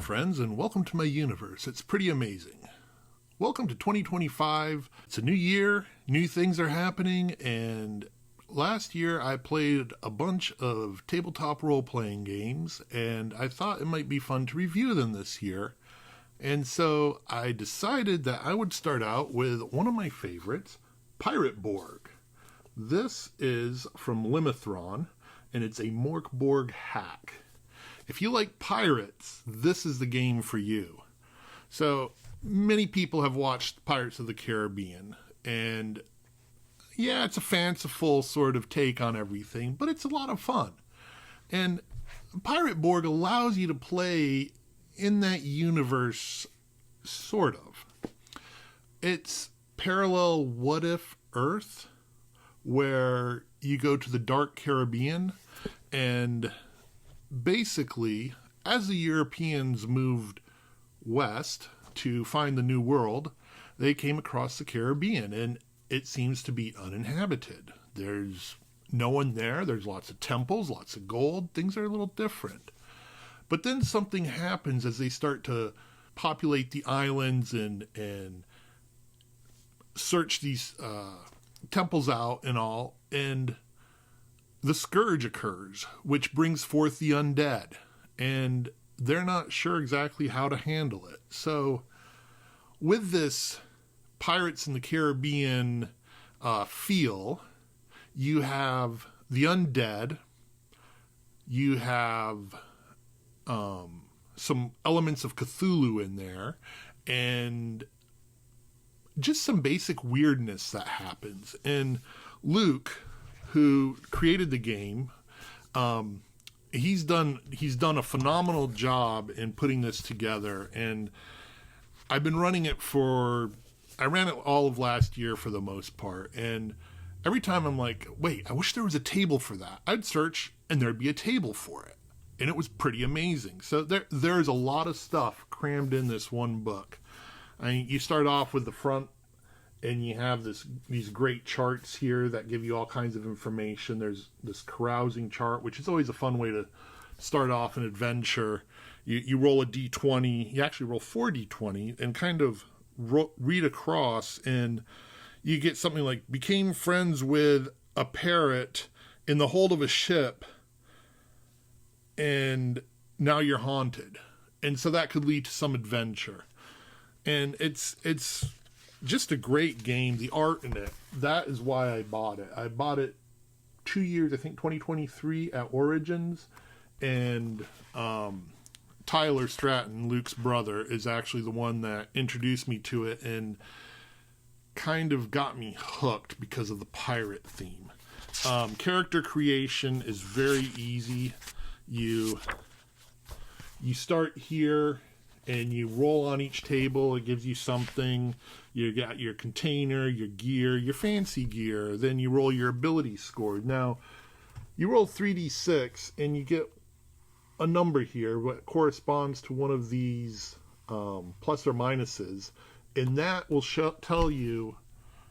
friends, and welcome to my universe. It's pretty amazing. Welcome to 2025. It's a new year, new things are happening, and last year I played a bunch of tabletop role-playing games, and I thought it might be fun to review them this year. And so I decided that I would start out with one of my favorites, PirateBorg. This is from Limithron, and it's a Morkborg hack. If you like pirates, this is the game for you. So many people have watched Pirates of the Caribbean, and yeah, it's a fanciful sort of take on everything, but it's a lot of fun. And PirateBorg allows you to play in that universe, sort of. It's parallel What If Earth, where you go to the dark Caribbean, and basically, as the Europeans moved west to find the New World, they came across the Caribbean, and it seems to be uninhabited. There's no one there. There's lots of temples, lots of gold. Things are a little different. But then something happens as they start to populate the islands and search these temples out and all, and the scourge occurs, which brings forth the undead, and they're not sure exactly how to handle it. So with this Pirates in the Caribbean feel, you have the undead, you have some elements of Cthulhu in there, and just some basic weirdness that happens. And Luke, who created the game, he's done a phenomenal job in putting this together, and I've been running it I ran it all of last year for the most part, and every time I'm like, wait, I wish there was a table for that. I'd search and there'd be a table for it, and it was pretty amazing. So there's a lot of stuff crammed in this one book. I mean, you start off with the front, and you have these great charts here that give you all kinds of information. There's this carousing chart, which is always a fun way to start off an adventure. You roll a d20. You actually roll 4 d20 and kind of read across, and you get something like, became friends with a parrot in the hold of a ship, and now you're haunted. And so that could lead to some adventure. And it's just a great game. The art in it, that is why I bought it. I bought it 2 years, I think 2023 at Origins, and Tyler Stratton, Luke's brother, is actually the one that introduced me to it and kind of got me hooked because of the pirate theme. Character creation is very easy. You start here, and you roll on each table. It gives you something. You got your container, your gear, your fancy gear. Then you roll your ability score. Now, you roll 3d6, and you get a number here, what corresponds to one of these plus or minuses. And that will tell you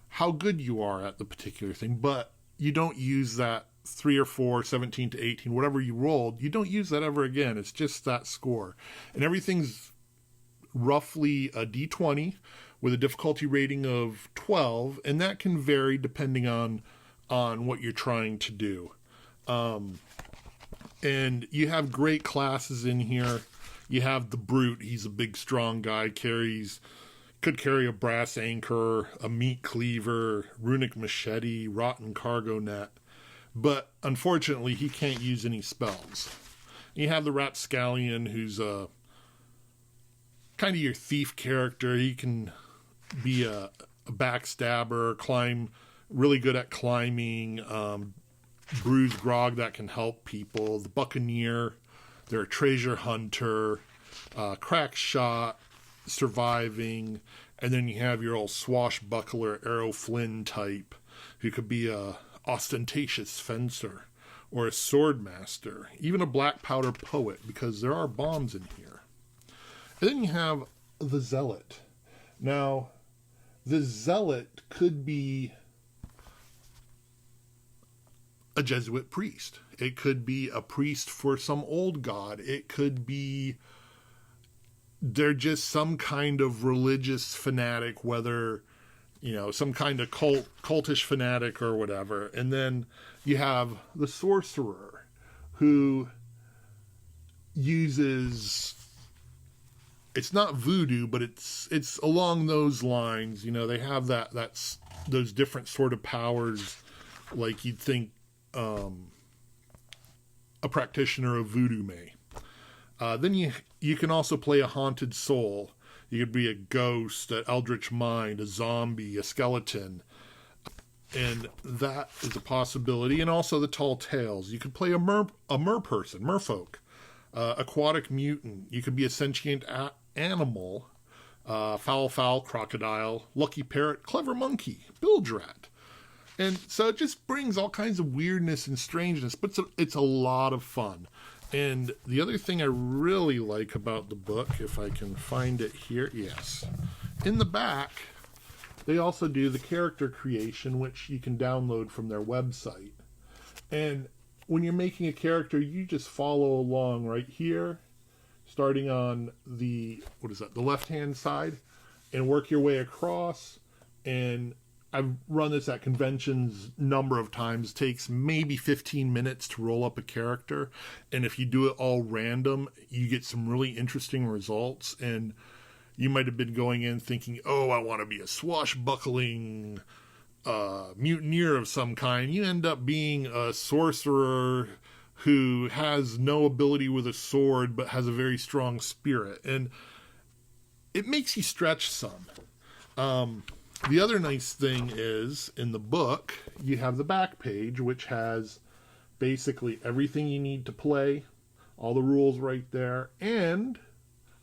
how good you are at the particular thing. But you don't use that 3 or 4, 17 to 18, whatever you rolled. You don't use that ever again. It's just that score. And everything's roughly a d20 with a difficulty rating of 12, and that can vary depending on what you're trying to do. And you have great classes in here. You have the Brute. He's a big, strong guy. Could carry a brass anchor, a meat cleaver, runic machete, rotten cargo net. But unfortunately, he can't use any spells. You have the Rapscallion, who's kind of your thief character. He can be a backstabber, really good at climbing, bruise grog that can help people. The Buccaneer, they're a treasure hunter, crack shot, surviving, and then you have your old swashbuckler, arrow Flynn type, who could be a ostentatious fencer or a sword master, even a black powder poet, because there are bombs in here. And then you have the Zealot. Now, the Zealot could be a Jesuit priest. It could be a priest for some old god. It could be they're just some kind of religious fanatic, whether, some kind of cultish fanatic or whatever. And then you have the sorcerer, who uses, it's not voodoo, but it's along those lines. They have that's those different sort of powers, like you'd think a practitioner of voodoo may. Then you can also play a haunted soul. You could be a ghost, an eldritch mind, a zombie, a skeleton. And that is a possibility. And also the tall tales. You could play a mer person, merfolk, aquatic mutant. You could be a sentient animal, foul, crocodile, lucky parrot, clever monkey, bilge rat. And so it just brings all kinds of weirdness and strangeness, but it's a lot of fun. And the other thing I really like about the book, if I can find it here, yes. In the back, they also do the character creation, which you can download from their website. And when you're making a character, you just follow along right here, starting on the left-hand side, and work your way across. And I've run this at conventions a number of times. It takes maybe 15 minutes to roll up a character. And if you do it all random, you get some really interesting results. And you might have been going in thinking, oh, I want to be a swashbuckling mutineer of some kind. You end up being a sorcerer who has no ability with a sword, but has a very strong spirit. And it makes you stretch some. The other nice thing is, in the book, you have the back page, which has basically everything you need to play, all the rules right there, and,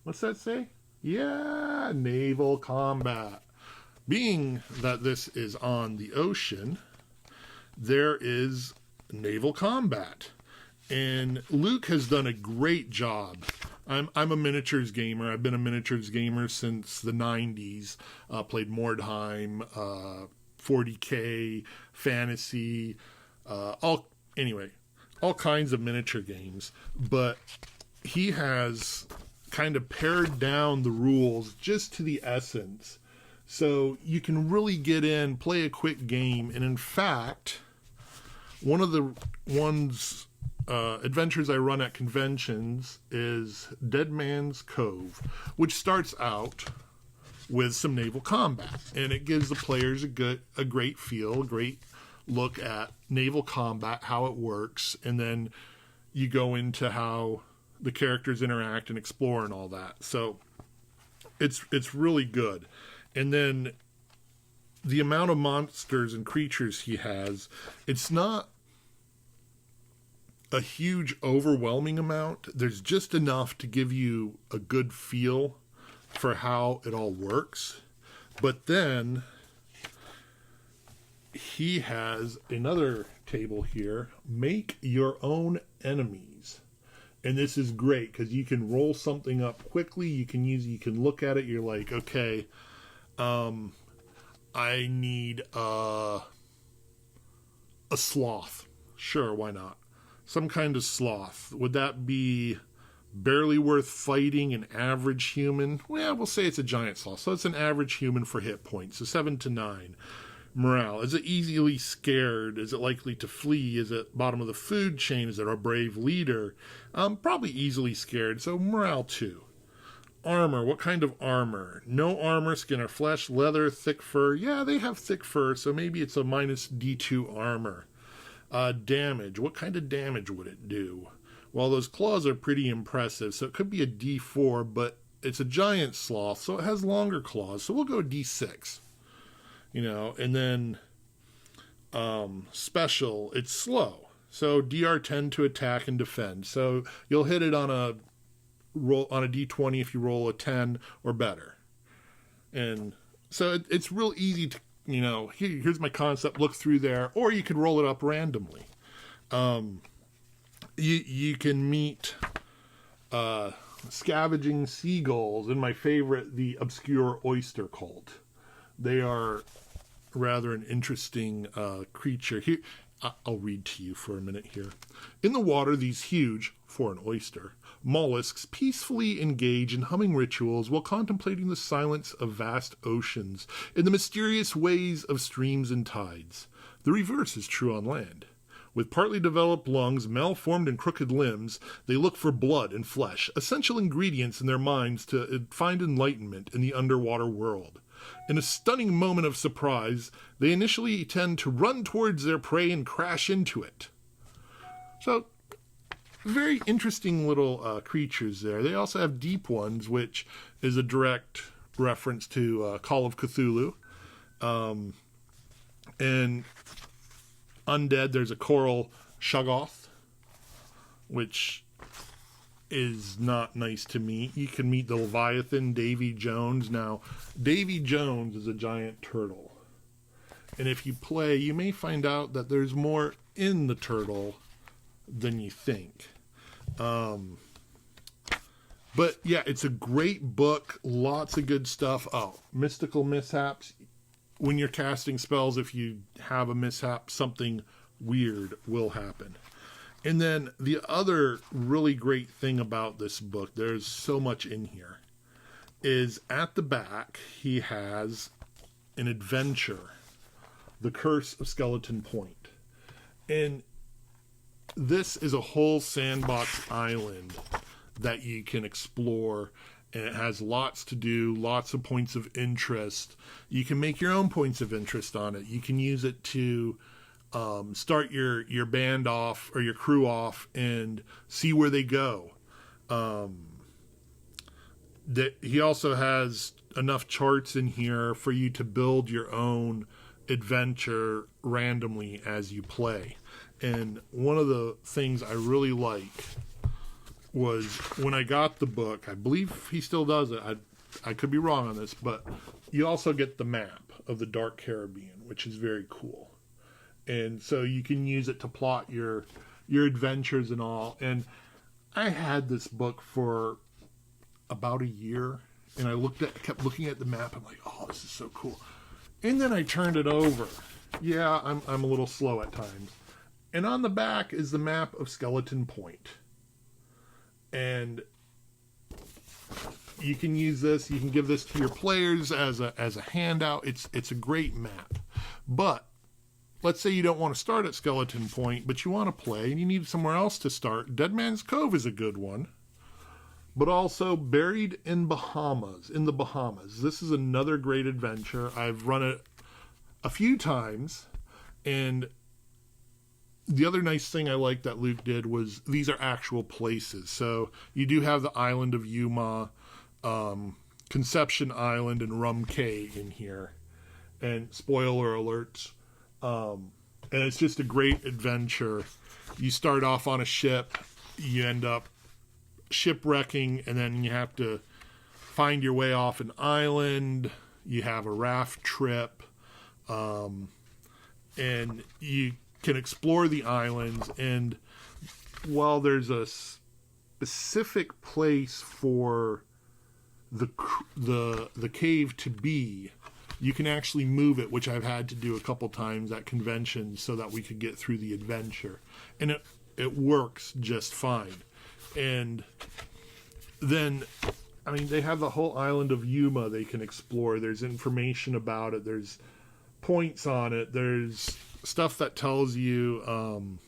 what's that say? Yeah, naval combat. Being that this is on the ocean, there is naval combat. And Luke has done a great job. I'm a miniatures gamer. I've been a miniatures gamer since the 90s. Played Mordheim, 40K, fantasy, all kinds of miniature games. But he has kind of pared down the rules just to the essence. So you can really get in, play a quick game. And in fact, one of the adventures I run at conventions is Dead Man's Cove, which starts out with some naval combat, and it gives the players a great feel, a great look at naval combat, how it works, and then you go into how the characters interact and explore and all that. So it's really good. And then the amount of monsters and creatures he has, it's not a huge, overwhelming amount. There's just enough to give you a good feel for how it all works. But then he has another table here, make your own enemies. And this is great because you can roll something up quickly. You can look at it. You're like, okay, I need a sloth. Sure, why not? Some kind of sloth. Would that be barely worth fighting, an average human? Well, we'll say it's a giant sloth. So it's an average human for hit points. So 7 to 9. Morale. Is it easily scared? Is it likely to flee? Is it bottom of the food chain? Is it a brave leader? Probably easily scared. So morale 2. Armor. What kind of armor? No armor, skin or flesh, leather, thick fur. Yeah, they have thick fur, so maybe it's a minus D2 armor. Damage. What kind of damage would it do? Well, those claws are pretty impressive, so it could be a D4, but it's a giant sloth, so it has longer claws, so we'll go D6. And then special, it's slow. So DR10 to attack and defend. So you'll hit it on a D20 if you roll a 10 or better. And so it's real easy to, here's my concept, look through there, or you could roll it up randomly. You can meet scavenging seagulls, and my favorite, the obscure oyster cult. They are rather an interesting creature. Here, I'll read to you for a minute here. In the water, these huge, for an oyster, mollusks peacefully engage in humming rituals while contemplating the silence of vast oceans and the mysterious ways of streams and tides. The reverse is true on land. With partly developed lungs, malformed and crooked limbs, they look for blood and flesh, essential ingredients in their minds to find enlightenment in the underwater world. In a stunning moment of surprise, they initially tend to run towards their prey and crash into it. So, very interesting little creatures there. They also have deep ones, which is a direct reference to Call of Cthulhu. And undead, there's a coral shoggoth, which is not nice to meet. You can meet the Leviathan, Davy Jones. Now, Davy Jones is a giant turtle. And if you play, you may find out that there's more in the turtle than you think. But yeah, it's a great book. Lots of good stuff. Oh, mystical mishaps. When you're casting spells, if you have a mishap, something weird will happen. And then the other really great thing about this book, there's so much in here, is at the back, he has an adventure, The Curse of Skeleton Point. And this is a whole sandbox island that you can explore, and it has lots to do, lots of points of interest. You can make your own points of interest on it. You can use it to start your band off or your crew off and see where they go. He also has enough charts in here for you to build your own adventure randomly as you play. And one of the things I really like was when I got the book, I believe he still does it. I could be wrong on this, but you also get the map of the Dark Caribbean, which is very cool. And so you can use it to plot your adventures and all. And I had this book for about a year, and I kept looking at the map. I'm like, oh, this is so cool. And then I turned it over. Yeah, I'm a little slow at times. And on the back is the map of Skeleton Point. And you can use this. You can give this to your players as a handout. It's a great map. But let's say you don't want to start at Skeleton Point, but you want to play and you need somewhere else to start. Dead Man's Cove is a good one. But also Buried in the Bahamas. This is another great adventure. I've run it a few times, and the other nice thing I liked that Luke did was these are actual places. So you do have the island of Yuma, Conception Island, and Rum Cay in here. And spoiler alerts. And it's just a great adventure. You start off on a ship, you end up shipwrecking, and then you have to find your way off an island. You have a raft trip. And you can explore the islands, and while there's a specific place for the cave to be, you can actually move it, which I've had to do a couple times at conventions so that we could get through the adventure, and it works just fine. And then, I mean, they have the whole island of Yuma they can explore. There's information about it. There's points on it. There's stuff that tells you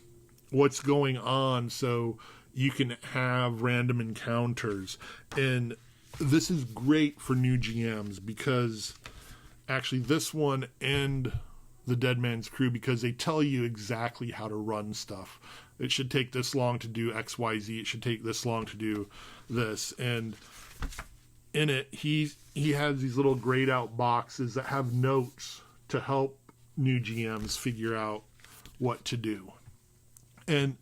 what's going on, so you can have random encounters. And this is great for new GMs, because actually this one and the Dead Man's Crew, because they tell you exactly how to run stuff. It should take this long to do XYZ. It should take this long to do this. And in it, he has these little grayed out boxes that have notes to help new GMs figure out what to do. And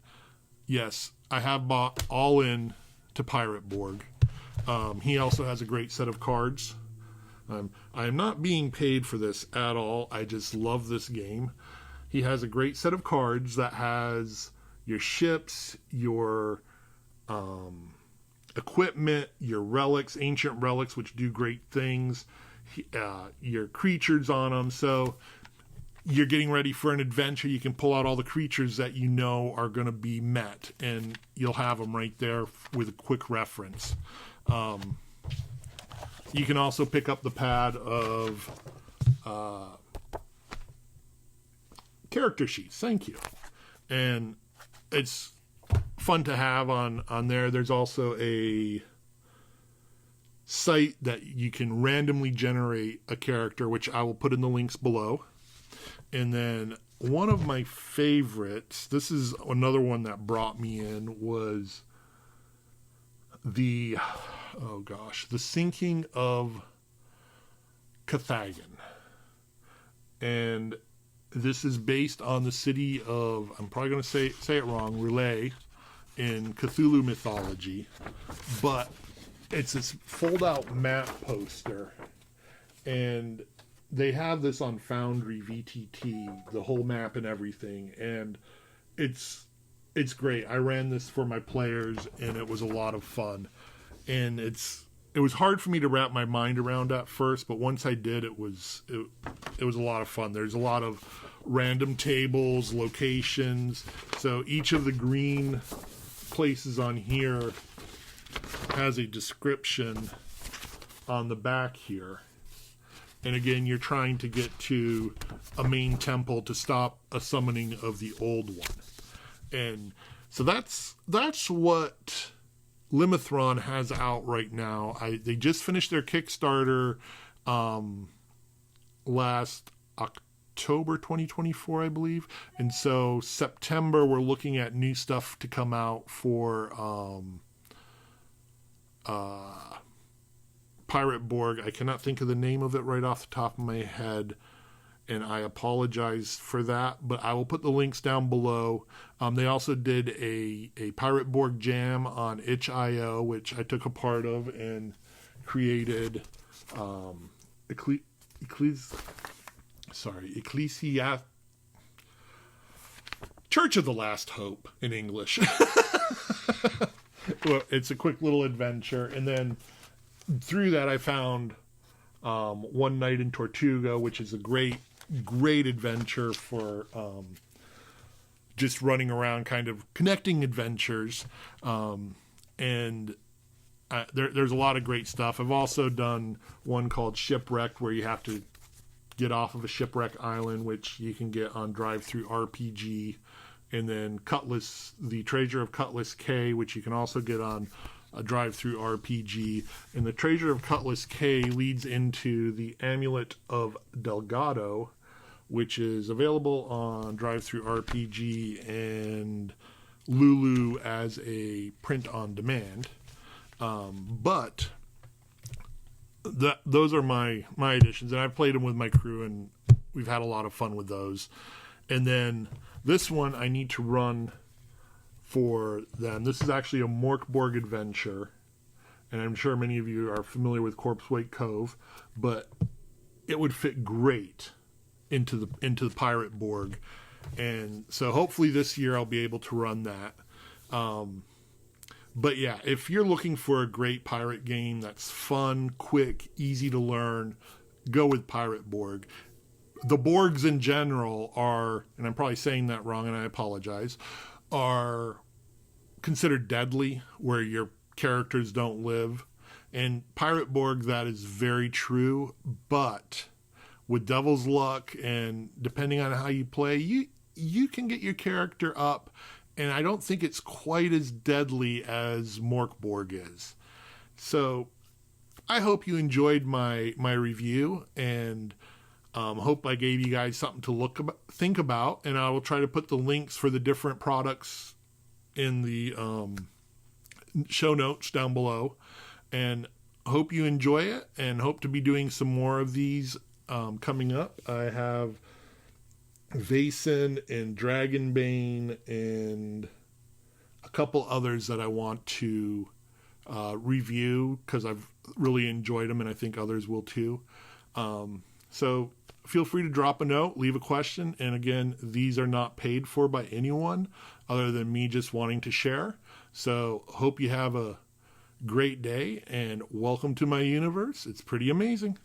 yes, I have bought all in to PirateBorg. He also has a great set of cards. I am not being paid for this at all. I just love this game. He has a great set of cards that has your ships, your equipment, your relics, ancient relics, which do great things, your creatures on them. So you're getting ready for an adventure, you can pull out all the creatures that you know are going to be met, and you'll have them right there with a quick reference. You can also pick up the pad of character sheets. Thank you. And it's fun to have on there. There's also a site that you can randomly generate a character, which I will put in the links below. And then one of my favorites, this is another one that brought me in, was the Sinking of Cathagan. And this is based on the city of, I'm probably going to say it wrong, Relay in Cthulhu mythology. But it's this fold-out map poster. And they have this on Foundry VTT, the whole map and everything. And it's great. I ran this for my players, and it was a lot of fun. And it was hard for me to wrap my mind around at first, but once I did, it was a lot of fun. There's a lot of random tables, locations. So each of the green places on here has a description on the back here. And again, you're trying to get to a main temple to stop a summoning of the old one. And so that's what Limithron has out right now. They just finished their Kickstarter last October 2024, I believe. And so September, we're looking at new stuff to come out for PirateBorg. I cannot think of the name of it right off the top of my head, and I apologize for that, but I will put the links down below. They also did a PirateBorg jam on itch.io, which I took a part of and created Church of the Last Hope in English. Well, it's a quick little adventure, and then through that I found One Night in Tortuga, which is a great adventure for just running around, kind of connecting adventures. And there's a lot of great stuff. I've also done one called Shipwrecked, where you have to get off of a shipwreck island, which you can get on TTRPG. And then Cutlass, the Treasure of Cutlass K, which you can also get on a drive-through RPG. And the Treasure of Cutlass K leads into the Amulet of Delgado, which is available on drive-through RPG and Lulu as a print on demand. But those are my editions, and I've played them with my crew, and we've had a lot of fun with those. And then this one I need to run for them. This is actually a Morkborg adventure, and I'm sure many of you are familiar with Corpsewake Cove, but it would fit great into the PirateBorg, and so hopefully this year I'll be able to run that. But yeah, if you're looking for a great pirate game that's fun, quick, easy to learn, go with PirateBorg. The Borgs in general are, and I'm probably saying that wrong and I apologize, are considered deadly, where your characters don't live. And PirateBorg, that is very true, but with Devil's Luck and depending on how you play, you can get your character up, and I don't think it's quite as deadly as Morkborg is. So I hope you enjoyed my review, and hope I gave you guys something to think about, and I will try to put the links for the different products in the show notes down below, and hope you enjoy it, and hope to be doing some more of these coming up. I have Vaesen and Dragonbane and a couple others that I want to review, because I've really enjoyed them, and I think others will too. So feel free to drop a note, leave a question, and again, these are not paid for by anyone other than me just wanting to share. So hope you have a great day, and welcome to my universe. It's pretty amazing.